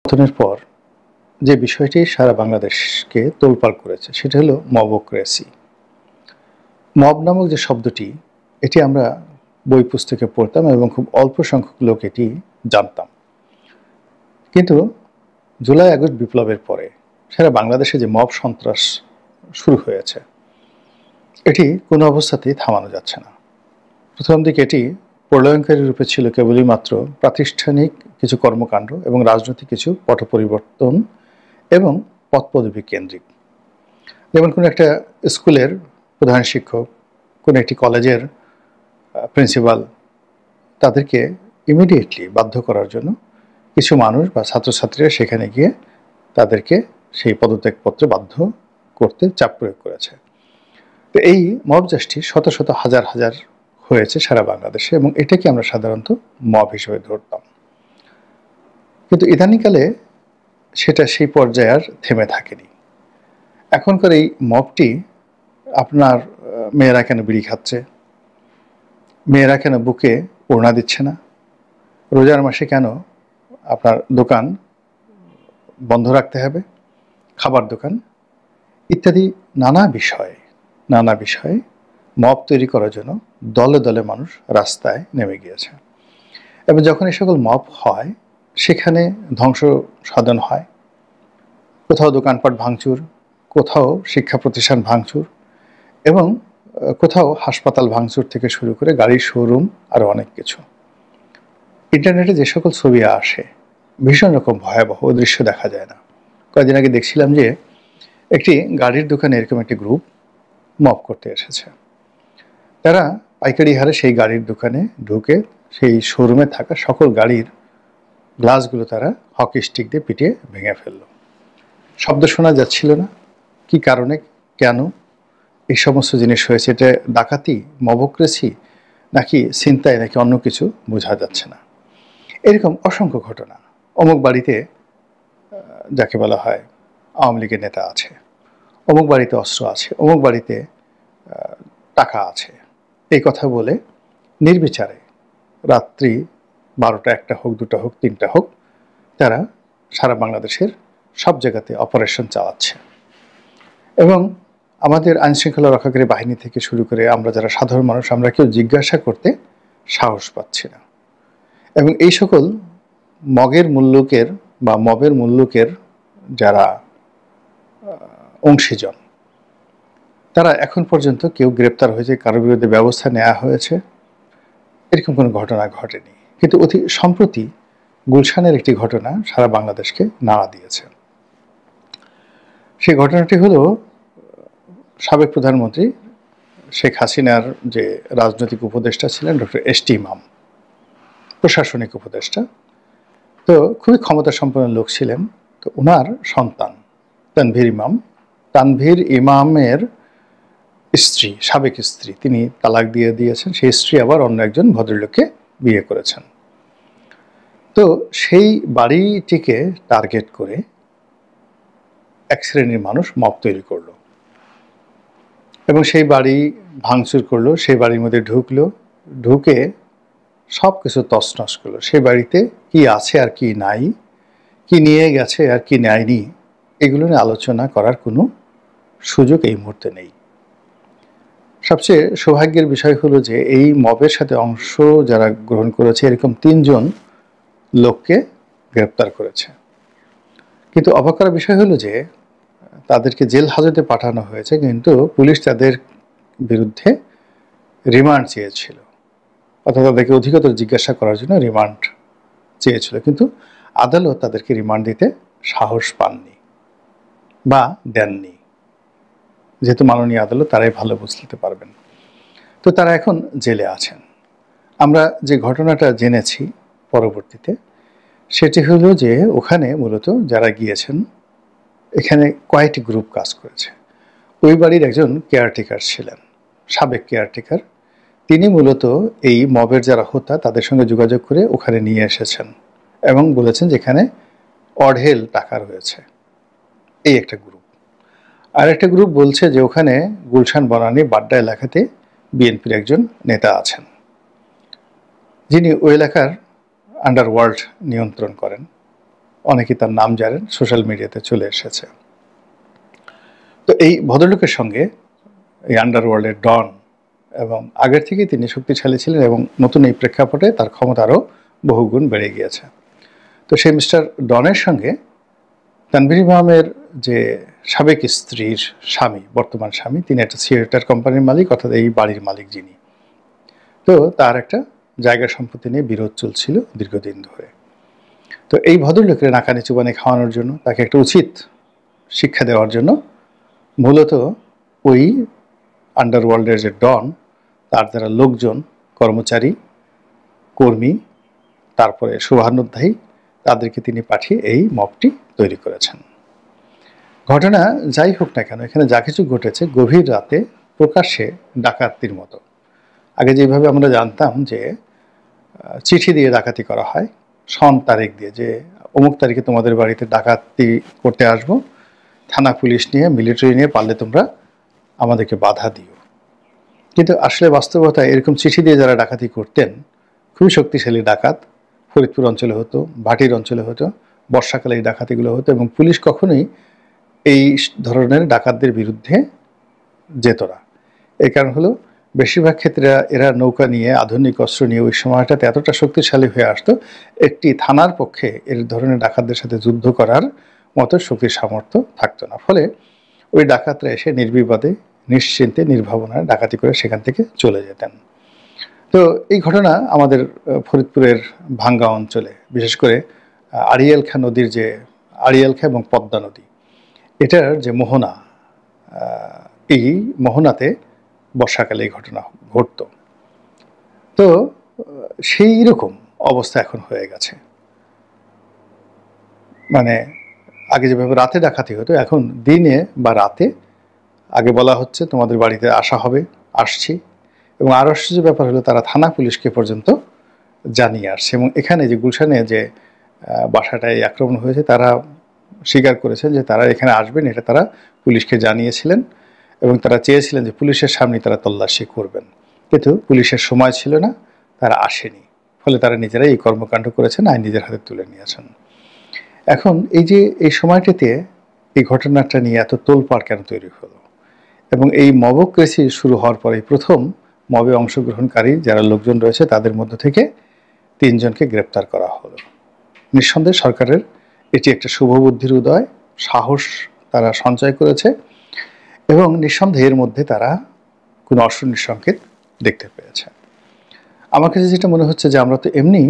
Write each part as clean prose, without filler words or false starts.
পতনের পর যে বিষয়টি সারা বাংলাদেশকে তোলপাড় করেছে সেটা হলো মবক্রেসি। মব নামক যে শব্দটি, এটি আমরা বই পুস্তকে পড়তাম এবং খুব অল্প সংখ্যক লোক এটি জানতাম। কিন্তু জুলাই আগস্ট বিপ্লবের পরে সারা বাংলাদেশে যে মব সন্ত্রাস শুরু হয়েছে, এটি কোনো অবস্থাতেই থামানো যাচ্ছে না। প্রথম দিকে এটি প্রলয়ঙ্কারী রূপে ছিল কেবলই মাত্র প্রাতিষ্ঠানিক কিছু কর্মকাণ্ড এবং রাজনৈতিক কিছু পট পরিবর্তন এবং পদপদবী কেন্দ্রিক। যেমন কোনো একটা স্কুলের প্রধান শিক্ষক, কোনো একটি কলেজের প্রিন্সিপাল, তাদেরকে ইমিডিয়েটলি বাধ্য করার জন্য কিছু মানুষ বা ছাত্রছাত্রীরা সেখানে গিয়ে তাদেরকে সেই পদত্যাগপত্রে বাধ্য করতে চাপ প্রয়োগ করেছে। তো এই মব জাস্টিস শত শত হাজার হাজার হয়েছে সারা বাংলাদেশে এবং এটাকে আমরা সাধারণত মব হিসেবে ধরতাম। কিন্তু ইদানিংকালে সেটা সেই পর্যায়ে আর থেমে থাকেনি। এখনকার এই মবটি আপনার মেয়েরা কেন বিড়ি খাচ্ছে, মেয়েরা কেন বুকে ওড়না দিচ্ছে না, রোজার মাসে কেন আপনার দোকান বন্ধ রাখতে হবে, খাবার দোকান ইত্যাদি নানা বিষয়ে মব তৈরি করার জন্য দলে দলে মানুষ রাস্তায় নেমে গিয়েছে। এবং যখন এই সকল মব হয় সেখানে ধ্বংস সাধন হয়, কোথাও দোকানপাট ভাঙচুর, কোথাও শিক্ষা প্রতিষ্ঠান ভাঙচুর এবং কোথাও হাসপাতাল ভাঙচুর থেকে শুরু করে গাড়ির শোরুম আরও অনেক কিছু। ইন্টারনেটে যে সকল ছবি আসে ভীষণ রকম ভয়াবহ দৃশ্য দেখা যায় না। কয়েকদিন আগে দেখছিলাম যে একটি গাড়ির দোকানে এরকম একটি গ্রুপ মব করতে এসেছে। তারা পাইকারি হারে সেই গাড়ির দোকানে ঢুকে সেই শোরুমে থাকা সকল গাড়ির গ্লাসগুলো তারা হকি স্টিক দিয়ে পিটিয়ে ভেঙে ফেলল। শব্দ শোনা যাচ্ছিল না। কি কারণে, কেন এই সমস্ত জিনিস হয়েছে, এটা ডাকাতি, মবক্রেসি নাকি ছিনতাই নাকি অন্য কিছু বোঝা যাচ্ছে না। এরকম অসংখ্য ঘটনা। অমুক বাড়িতে যাকে বলা হয় আওয়ামী লীগের নেতা আছে, অমুক বাড়িতে অস্ত্র আছে, অমুক বাড়িতে টাকা আছে, এই কথা বলে নির্বিচারে রাত্রি 12টা, 1টা হোক, 2টা হোক, 3টা হোক, তারা সারা বাংলাদেশের সব জায়গাতে অপারেশন চালাচ্ছে। এবং আমাদের আইনশৃঙ্খলা রক্ষাকারী বাহিনী থেকে শুরু করে আমরা যারা সাধারণ মানুষ, আমরা কেউ জিজ্ঞাসা করতে সাহস পাচ্ছি না। এবং এই সকল মবের মুল্লুকের যারা অংশীজন, তারা এখন পর্যন্ত কেউ গ্রেপ্তার হয়েছে, কারোর বিরুদ্ধে ব্যবস্থা নেওয়া হয়েছে, এরকম কোনো ঘটনা ঘটেনি। কিন্তু অতি সম্প্রতি গুলশানের একটি ঘটনা সারা বাংলাদেশকে নাড়া দিয়েছে। সেই ঘটনাটি হলো সাবেক প্রধানমন্ত্রী শেখ হাসিনার যে রাজনৈতিক উপদেষ্টা ছিলেন ডক্টর এস.টি. ইমাম, প্রশাসনিক উপদেষ্টা, তো খুবই ক্ষমতা সম্পন্ন লোক ছিলেন। তো ওনার সন্তান তানভীর ইমামের স্ত্রী, সাবেক স্ত্রী, তিনি তালাক দিয়ে দিয়েছেন। সেই স্ত্রী আবার অন্য একজন ভদ্রলোককে বিয়ে করেছেন। তো সেই বাড়িটিকে টার্গেট করে এক শ্রেণীর মানুষ মব তৈরি করলো এবং সেই বাড়ি ভাঙচুর করলো, সেই বাড়ির মধ্যে ঢুকে সব কিছু তছনছ করলো। সেই বাড়িতে কি আছে আর কি নাই, কি নিয়ে গেছে আর কি নেয়নি, এগুলো নিয়ে আলোচনা করার কোনো সুযোগ এই মুহূর্তে নেই। সবচেয়ে সৌভাগ্যের বিষয় হলো যে এই মবের সাথে অংশ যারা গ্রহণ করেছে এরকম 3 জন লোককে গ্রেপ্তার করেছে। কিন্তু অবাক করার বিষয় হলো যে তাদেরকে জেল হাজতে পাঠানো হয়েছে, কিন্তু পুলিশ তাদের বিরুদ্ধে রিমান্ড চেয়েছিল, অর্থাৎ তাদেরকে অধিকতর জিজ্ঞাসা করার জন্য রিমান্ড চেয়েছিল। কিন্তু আদালত তাদেরকে রিমান্ড দিতে সাহস পাননি বা দেননি, যেহেতু মাননীয় আদালত তারাই ভালো বুঝতে পারবেন। তো তারা এখন জেলে আছেন। আমরা যে ঘটনাটা জেনেছি পরবর্তীতে, সেটি হলো যে ওখানে মূলত যারা গিয়েছেন, এখানে কয়েকটি গ্রুপ কাজ করেছে। ওই বাড়ির একজন কেয়ারটেকার ছিলেন, সাবেক কেয়ারটেকার। তিনি মূলত এই মবের যারা হোতা তাদের সঙ্গে যোগাযোগ করে ওখানে নিয়ে এসেছেন এবং বলেছেন যে এখানে অঢেল টাকা রয়েছে। এই একটা গ্রুপ। আর একটা গ্রুপ বলছে যে ওখানে গুলশান বনানী বাড্ডা এলাকাতে বিএনপির একজন নেতা আছেন, যিনি ওই এলাকার আন্ডারওয়ার্ল্ড নিয়ন্ত্রণ করেন, অনেকেই তার নাম জানেন, সোশ্যাল মিডিয়াতে চলে এসেছে। তো এই ভদ্রলোকের সঙ্গে এই আন্ডারওয়ার্ল্ডের ডন, এবং আগের থেকেই তিনি শক্তিশালী ছিলেন এবং নতুন এই প্রেক্ষাপটে তার ক্ষমতা আরও বহুগুণ বেড়ে গিয়েছে। তো সেই মিস্টার ডনের সঙ্গে তানভীর ইমামের যে সাবেক স্ত্রীর স্বামী, বর্তমান স্বামী, তিনি একটা থিয়েটার কোম্পানির মালিক, অর্থাৎ এই বাড়ির মালিক যিনি, তো তার একটা জায়গা সম্পত্তি নিয়ে বিরোধ চলছিল দীর্ঘদিন ধরে। তো এই ভদ্রলোকের নাকানি চুবানি খাওয়ানোর জন্য, তাকে একটা উচিত শিক্ষা দেওয়ার জন্য মূলত ওই আন্ডারওয়ার্ল্ডের যে ডন, তার যারা লোকজন, কর্মচারী, কর্মী, তারপরে শুভানুধ্যায়ী, তাদেরকে তিনি পাঠিয়ে এই মবটি তৈরি করেছেন। ঘটনা যাই হোক না কেন, এখানে যা কিছু ঘটেছে গভীর রাতে প্রকাশ্যে ডাকাতির মতো। আগে যেভাবে আমরা জানতাম যে চিঠি দিয়ে ডাকাতি করা হয়, সন তারিখ দিয়ে, যে অমুক তারিখে তোমাদের বাড়িতে ডাকাতি করতে আসবো, থানা পুলিশ নিয়ে, মিলিটারি নিয়ে, পারলে তোমরা আমাদেরকে বাধা দিও। কিন্তু আসলে বাস্তবতায় এরকম চিঠি দিয়ে যারা ডাকাতি করতেন, খুবই শক্তিশালী ডাকাত, ফরিদপুর অঞ্চলে হতো, ভাটির অঞ্চলে হতো, বর্ষাকালে এই ডাকাতিগুলো হতো, এবং পুলিশ কখনোই এই ধরনের ডাকাতদের বিরুদ্ধে যেত না। এই কারণ হলো বেশিরভাগ ক্ষেত্রে এরা নৌকা নিয়ে, আধুনিক অস্ত্র নিয়ে ওই সময়টাতে এতটা শক্তিশালী হয়ে আসতো, একটি থানার পক্ষে এর ধরনের ডাকাতদের সাথে যুদ্ধ করার মতো শক্তির সামর্থ্য থাকতো না। ফলে ওই ডাকাতরা এসে নির্বিবাদে, নিশ্চিন্তে, নির্ভাবনায় ডাকাতি করে সেখান থেকে চলে যেতেন। তো এই ঘটনা আমাদের ফরিদপুরের ভাঙ্গা অঞ্চলে, বিশেষ করে আড়িয়াল খাঁ নদীর যে আড়িয়াল খাঁ এবং পদ্মা নদী, এটার যে মোহনা, এই মোহনাতে বর্ষাকালে এই ঘটনা ঘটত। তো সেই রকম অবস্থা এখন হয়ে গেছে। মানে আগে যেভাবে রাতে ডাকাতি হতো, এখন দিনে বা রাতে, আগে বলা হচ্ছে তোমাদের বাড়িতে আসা হবে, আসছি, এবং আরও আশ্চর্য ব্যাপার হলো তারা থানা পুলিশকে পর্যন্ত জানিয়ে আসছে। এবং এখানে যে গুলশানে যে বাসাটায় আক্রমণ হয়েছে, তারা স্বীকার করেছেন যে তারা এখানে আসবেন, এটা তারা পুলিশকে জানিয়েছিলেন, এবং তারা চেয়েছিলেন যে পুলিশের সামনে তারা তল্লাশি করবেন, কিন্তু পুলিশের সময় ছিল না, তারা আসেনি। ফলে তারা নিজেরাই এই কর্মকাণ্ড করেছেন, আইন নিজের হাতে তুলে নিয়েছেন। এখন এই যে এই সময়টিতে এই ঘটনাটা নিয়ে এত তোলপাড় কেন তৈরি হলো, এবং এই মবক্রেসি শুরু হওয়ার পরেই প্রথম মবে অংশগ্রহণকারী যারা লোকজন রয়েছে তাদের মধ্য থেকে 3 জনকে গ্রেপ্তার করা হলো। নিঃসন্দেহে সরকারের এটি একটা শুভবুদ্ধির উদয়, সাহস তারা সঞ্চয় করেছে, এবং নিঃসন্দেহে এর মধ্যে তারা কোনো অশনির সংকেত দেখতে পেয়েছে। আমার কাছে যেটা মনে হচ্ছে যে আমরা তো এমনি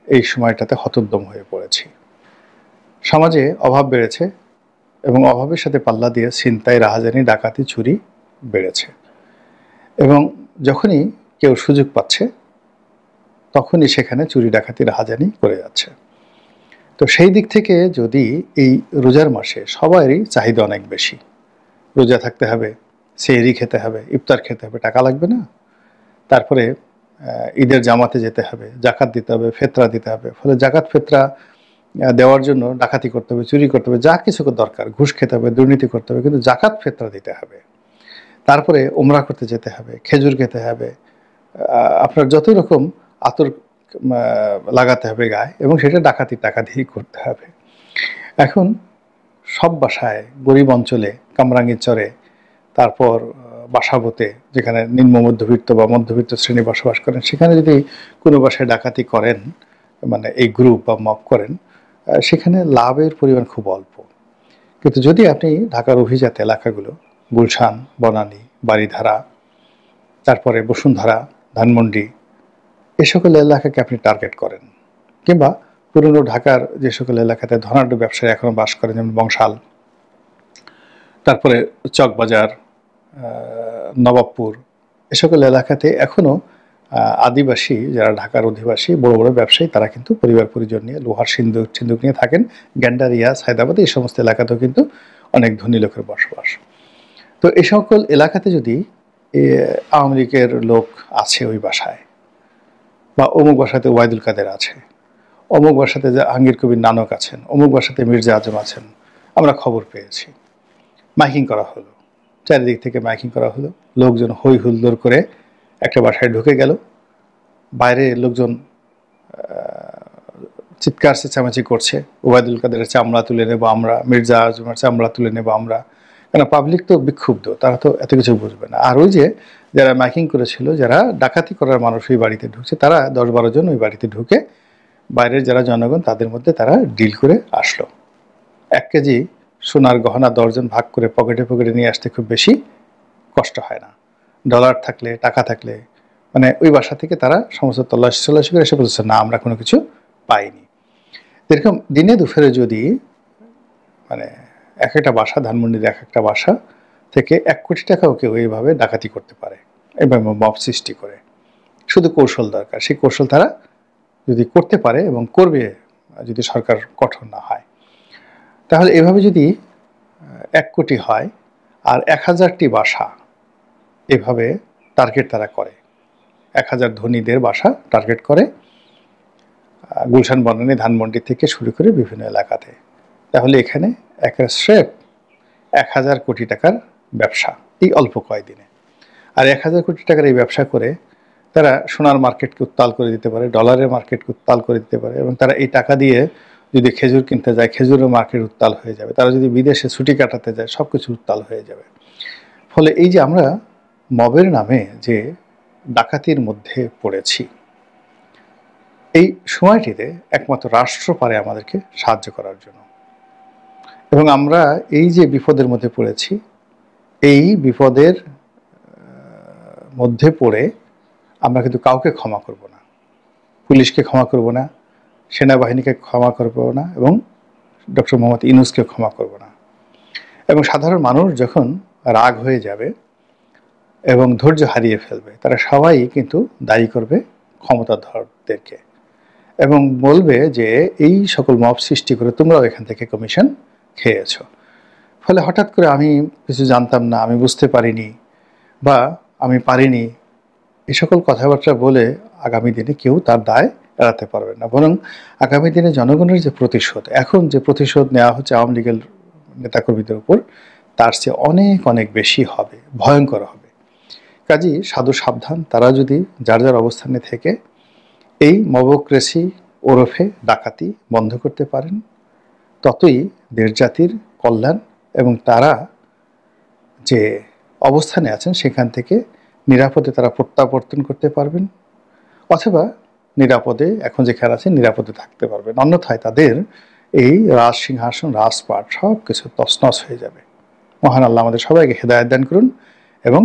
এই সময়টাতে হতোদ্যম হয়ে পড়েছি। সমাজে অভাব বেড়েছে, এবং অভাবের সাথে পাল্লা দিয়ে ছিনতাই, রাহাজানি, ডাকাতি, চুরি বেড়েছে, এবং যখনই কেউ সুযোগ পাচ্ছে তখনই সেখানে চুরি, ডাকাতি, রাহাজানি করে যাচ্ছে। তো সেই দিক থেকে যদি এই রোজার মাসে সবারই চাহিদা অনেক বেশি, রোজা থাকতে হবে, সেহরি খেতে হবে, ইফতার খেতে হবে, টাকা লাগবে না? তারপরে ঈদের জামাতে যেতে হবে, জাকাত দিতে হবে, ফেতরা দিতে হবে। ফলে জাকাত, ফেতরা দেওয়ার জন্য ডাকাতি করতে হবে, চুরি করতে হবে, যা কিছু দরকার, ঘুষ খেতে হবে, দুর্নীতি করতে হবে, কিন্তু জাকাত, ফেতরা দিতে হবে। তারপরে ওমরা করতে যেতে হবে, খেজুর খেতে হবে, আপনার যত রকম আতর লাগাতে হবে গায়ে, এবং সেটা ডাকাতির টাকা দিয়েই করতে হবে। এখন সব বাসায়, গরিব অঞ্চলে, কামরাঙ্গীর চরে, তারপর বাসাবোতে, যেখানে নিম্ন মধ্যবিত্ত বা মধ্যবিত্ত শ্রেণী বসবাস করেন, সেখানে যদি কোনো বাসায় ডাকাতি করেন, মানে এই গ্রুপ বা মব করেন, সেখানে লাভের পরিমাণ খুব অল্প। কিন্তু যদি আপনি ঢাকার অভিজাত এলাকাগুলো, গুলশান, বনানী, বারিধারা, তারপরে বসুন্ধরা, ধানমন্ডি, এ সকল এলাকাকে আপনি টার্গেট করেন, কিংবা পুরনো ঢাকার যে সকল এলাকাতে ধনাঢ্য ব্যবসায়ী এখনও বাস করেন, যেমন বংশাল, তারপরে চকবাজার, নবাবপুর, এ সকল এলাকাতে এখনও আদিবাসী যারা ঢাকার অধিবাসী বড় বড় ব্যবসায়ী, তারা কিন্তু পরিবার পরিজন নিয়ে, লোহার সিন্দুক নিয়ে থাকেন। গ্যান্ডারিয়া, সায়দাবাদ, এই সমস্ত এলাকাতেও কিন্তু অনেক ধনী লোকের বসবাস। তো এই সকল এলাকাতে যদি আওয়ামী লীগের লোক আছে ওই বাসায়, বা অমুক বাসাতে ওয়াইদুল কাদের আছে, অমুক বাসাতে যে আঙ্গির কবির নানক আছেন, অমুক বাসাতে মির্জা আজম আছেন, আমরা খবর পেয়েছি, মাইকিং করা হলো, চারিদিক থেকে মাইকিং করা হলো, লোকজন হই হুল্লোড় করে একটা বাসায় ঢুকে গেল, বাইরে লোকজন চিৎকার চেঁচামেচি করছে, ওবায়দুল কাদেরের চামড়া তুলে নেব আমরা, মির্জা আজমের চামড়া তুলে নেব আমরা। কেন পাবলিক তো বিক্ষুব্ধ, তারা তো এত কিছু বুঝবে না। আর ওই যে যারা মাইকিং করেছিল, যারা ডাকাতি করার মানুষ ওই বাড়িতে ঢুকছে, তারা 10-12 জন ওই বাড়িতে ঢুকে বাইরের যারা জনগণ তাদের মধ্যে তারা ডিল করে আসলো। 1 কেজি সোনার গহনা 10 জন ভাগ করে পকেটে পকেটে নিয়ে আসতে খুব বেশি কষ্ট হয় না। ডলার থাকলে, টাকা থাকলে, মানে ওই বাসা থেকে তারা সমস্ত তল্লাশি করে এসে বলছে না আমরা কোনো কিছু পাইনি। এরকম দিনে দুপুরে যদি মানে এক একটা বাসা, ধানমন্ডির এক একটা বাসা থেকে 1 কোটি টাকাও কেউ এইভাবে ডাকাতি করতে পারে এবং মব সৃষ্টি করে, শুধু কৌশল দরকার। সেই কৌশল তারা যদি করতে পারে এবং করবে, যদি সরকার কঠোর না হয়, তাহলে এভাবে যদি 1 কোটি হয় আর 1000টি বাসা এভাবে টার্গেট তারা করে, 1000 ধনীদের বাসা টার্গেট করে গুলশান, বনানী, ধানমন্ডি থেকে শুরু করে বিভিন্ন এলাকাতে, তাহলে এখানে স্রেফ 1000 কোটি টাকার ব্যবসা এই অল্প কয়েকদিনে। আর 1000 কোটি টাকার এই ব্যবসা করে তারা সোনার মার্কেটকে উত্তাল করে দিতে পারে, ডলারের মার্কেটকে উত্তাল করে দিতে পারে, এবং তারা এই টাকা দিয়ে যদি খেজুর কিনতে যায়, খেজুরের মার্কেট উত্তাল হয়ে যাবে। তারা যদি বিদেশে ছুটি কাটাতে যায়, সব কিছু উত্তাল হয়ে যাবে। ফলে এই যে আমরা মবের নামে যে ডাকাতির মধ্যে পড়েছি, এই সময়টিতে একমাত্র রাষ্ট্র পারে আমাদেরকে সাহায্য করার জন্য। এবং আমরা এই যে বিপদের মধ্যে পড়েছি, এই বিপদের মধ্যে পড়ে আমরা কিন্তু কাউকে ক্ষমা করব না। পুলিশকে ক্ষমা করব না, সেনাবাহিনীকে ক্ষমা করব না, এবং ডক্টর মোহাম্মদ ইউনূসকে ক্ষমা করব না। এবং সাধারণ মানুষ যখন রাগ হয়ে যাবে এবং ধৈর্য হারিয়ে ফেলবে, তারা সবাই কিন্তু দায়ী করবে ক্ষমতাধরদেরকে এবং বলবে যে এই সকল মব সৃষ্টি করে তোমরাও এখান থেকে কমিশন খেয়েছ। ফলে হঠাৎ করে আমি কিছু জানতাম না, আমি বুঝতে পারিনি, বা আমি পারিনি, এই সকল কথাবার্তা বলে আগামী দিনে কেউ তার দায় এড়াতে পারবে না। বরং আগামী দিনে জনগণের যে প্রতিশোধ, এখন যে প্রতিশোধ নেওয়া হচ্ছে আওয়ামী লীগের নেতাকর্মীদের উপর, তার চেয়ে অনেক অনেক বেশি হবে, ভয়ঙ্কর হবে। কাজেই সাধু সাবধান, তারা যদি যার যার অবস্থানে থেকে এই মবক্রেসি ওরফে ডাকাতি বন্ধ করতে পারেন, ততই দেশ জাতির কল্যাণ, এবং তারা যে অবস্থানে আছেন সেখান থেকে নিরাপদে তারা প্রত্যাবর্তন করতে পারবেন, অথবা নিরাপদে এখন যেখানে আছেন নিরাপদে থাকতে পারবেন। অন্যথায় তাদের এই রাজ সিংহাসন, রাজপাট সব কিছু তছনছ হয়ে যাবে। মহান আল্লাহ আমাদের সবাইকে হেদায়েত দান করুন।